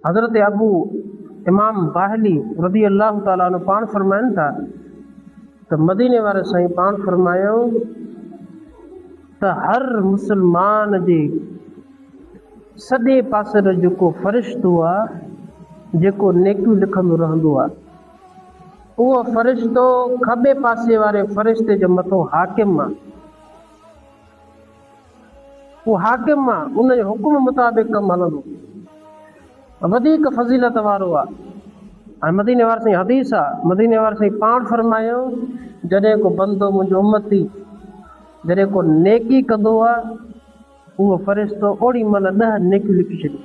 हज़रत अबू इमाम बाहली रज़ी अल्लाह ताला अन्हु पाण फरमाइनि था त मदीने वारे साईं पाण फरमायो त हर मुसलमान जे सॼे पासे जो जेको फ़रिश्तो आहे जेको नेकियूं लिखंदो रहंदो आहे उहो फ़रिश्तो खॿे पासे वारे फ़रिश्ते जे मथां हाकिम आहे। उहो हाकिम आहे, उन जे हुकुम मुताबिक़ कमु हलंदो, वधीक फज़ीलत वारो आहे। ऐं मदीने वारे साईं हदीस आहे, मदीने वारे साईं पाण फरमायो जॾहिं को बंदो मुंहिंजो उम्मती जॾहिं को नेकी कंदो आहे उहो फ़रिश्तो ओड़ी महिल 10 नेकियूं लिखी छॾियो,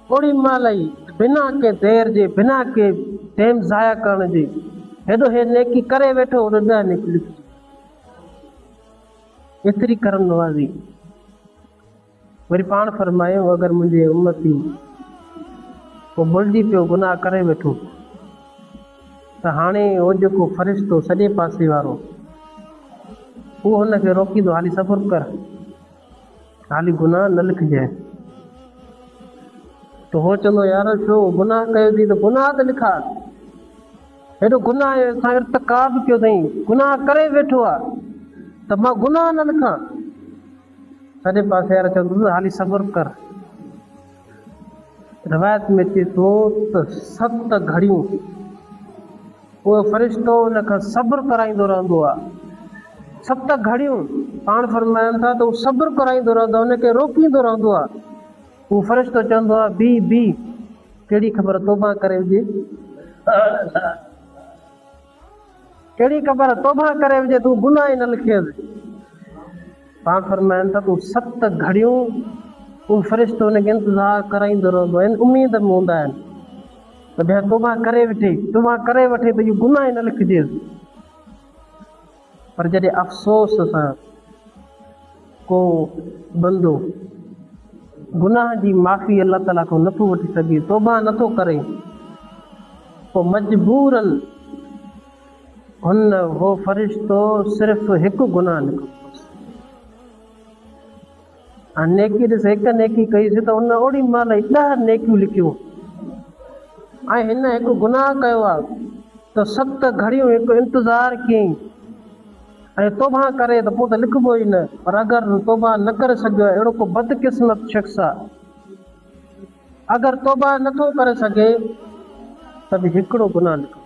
ओड़ी महिल ई बिना के देर जे, बिना के टाइम ज़ाया करण जे, हेॾो हे नेकी करे वेठो उन 10 नेकियूं लिखी छॾियो। एतिरी करम नवाज़ी। वरी पाण फरमायो अगरि मुंहिंजे उम्मती को भुलिजी पियो गुनाह करे वेठो त हाणे उहो जेको फ़रिश्तो सॼे पासे वारो उहो हुनखे रोकींदो, हाली सब्र कर, हाली गुनाह न लिखजांइ। त हो चवंदो यार छो गुनाह कयो अथई त गुनाह त लिखार, हेॾो गुनाह असां इर्तिकाब कयो अथई, गुनाह करे वेठो आहे त मां गुनाह न लिखां। सॼे पासे वारो चवंदो हाली सब्र कर। रवायत में अचे थो त 7 घड़ियूं उहो फ़रिश्तो हुन खां सब्र कराईंदो रहंदो आहे। 7 घड़ियूं पाण फरमाइनि था त उहो सब्र कराईंदो रहंदो आहे, हुनखे रोकींदो रहंदो आहे। उहो फ़रिश्तो चवंदो आहे बी कहिड़ी ख़बर तौबा करे हुजे, कहिड़ी ख़बर तौबा करे हुजे, तूं गुनाह ई न लिखियसि। पाण फरमाइनि था तूं 7 घड़ियूं उहो फ़रिश्तो हुनखे इंतज़ारु कराईंदो रहंदो आहे, उमेद में हूंदा आहिनि त भई तौबा करे वठे त इहो गुनाह ई न लिखिजेसि। पर जॾहिं अफ़सोस सां को बंदो गुनाह जी माफ़ी अल्लाह ताला खां नथो वठी सघे, तौबा नथो करे, पोइ मजबूरन हुन हो फ़रिश्तो सिर्फ़ु हिकु गुनाह लिखो ऐं नेकी ॾिस, हिकु नेकी कईसीं त हुन ओड़ी महिल 10 नेकियूं लिखियूं। ऐं हिन हिकु गुनाह कयो आहे त 7 घड़ियूं हिकु इंतज़ारु कयईं ऐं तौबा करे त पोइ त लिखिबो ई न। पर अगरि तौबा न करे सघियो, अहिड़ो को बदकिस्मत शख़्स आहे, अगरि तौबा नथो करे सघे त बि हिकिड़ो गुनाह लिखो।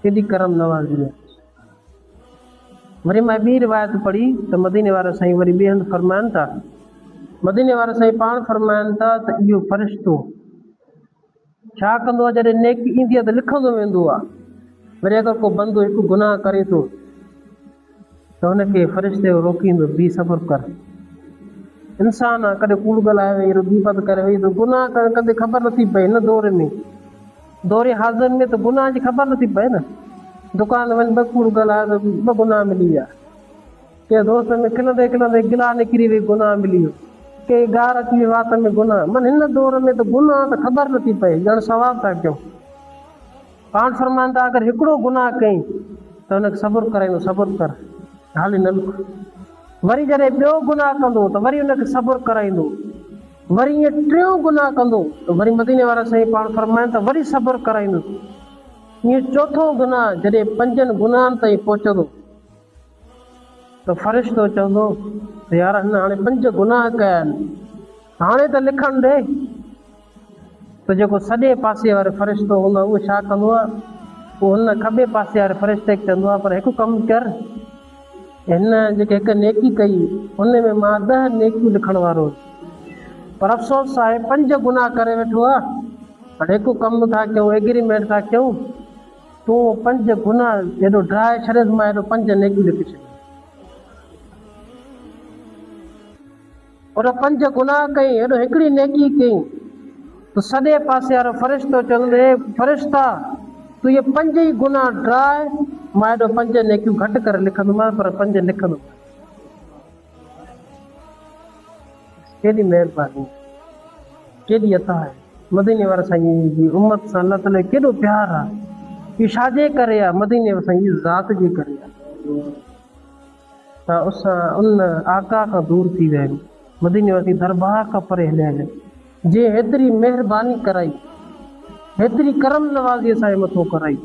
केॾी करम नवाज़ी आहे। वरी मां ॿी रिवायत पढ़ी त मदीने वारा साईं वरी ॿिए हंधि फरमाइनि था, मदीने वारा साईं पाण फरमाइनि था त इहो फ़रिश्तो छा कंदो आहे, जॾहिं नेकी ईंदी आहे त लिखंदो वेंदो आहे। वरी अगरि को बंदो हिकु गुनाह करे थो त हुनखे फ़रिश्ते रोकींदो, बी सब्र कर। इंसान आहे, कॾहिं कूड़ ॻाल्हाए वई, गीबत करे वई त गुनाह कंदे ख़बर नथी पए। हिन दौर में दौरे हाज़िर में त गुनाह जी ख़बर नथी पए न। दुकान वञी 2 कूड़ ॻाल्हाए त 2 गुनाह मिली विया। कंहिं दोस्त में खिलंदे खिलंदे गिला निकिरी वई, गुनाह मिली वियो। कंहिं गार अची वई, वात में गुनाह। मन हिन दौर में त गुनाह त ख़बर नथी पए, ॼण सवाब था कयूं। पाण फरमाइनि था अगरि हिकिड़ो गुनाह कई त हुनखे सब्र कराईंदो, सब्र कर, हाली न लिख। वरी जॾहिं ॿियो गुनाह कंदो त वरी हुनखे सब्र कराईंदो, वरी ईअं 3 गुनाह कंदो त वरी मदीने वारा साईं पाण फरमाइनि त वरी सब्र कराईंदो। ईअं 4थो गुनाह जॾहिं 5 गुनाहनि ताईं पहुचंदो त फ़रिश्तो चवंदो त यार हिन हाणे 5 गुनाह कया आहिनि, हाणे त लिखणु ॾे। त जेको सॼे पासे वारे फ़रिश्तो हूंदो आहे उहो छा कंदो आहे, उहो हुन खॿे पासे वारे फ़रिश्ते खे चवंदो आहे पर हिकु कमु कर, हिन जेके हिकु नेकी कई हुन में मां 10 नेकियूं लिखण वारो, पर अफ़सोस आहे 5 गुनाह करे वेठो आहे। हाणे हिकु कमु था कयूं, एग्रीमेंट था कयूं, तूं 5 गुनाह हेॾो ड्राए छॾेसि, मां हेॾो 5 नेकियूं लिखी छॾियूं। पर 5 गुनाह कई, हेॾो हिकिड़ी नेकी कई त सॼे पासे वारो फ़रिश्तो चवंदो फ़रिश्ता तूं इहे 5 ई गुनाह ड्राए, मां हेॾो 5 नेकियूं घटि करे लिखंदोमांसि, पर 5 लिखंदोमांसि। केॾी महिरबानी, केॾी अता आहे मदीने वारे साईं जी उम्मत सां। अल्लाह ताला केॾो प्यार आहे। इहो छाजे करे आहे? मदीने वारे साईं जी ज़ात जे करे आहे। त उसां उन आका खां दूर थी विया आहिनि, मदीने वासी दरबार खां परे हलिया आहिनि। जे हेतिरी महिरबानी कराई, हेतिरी करम नवाज़ी असांजे मथां कराई,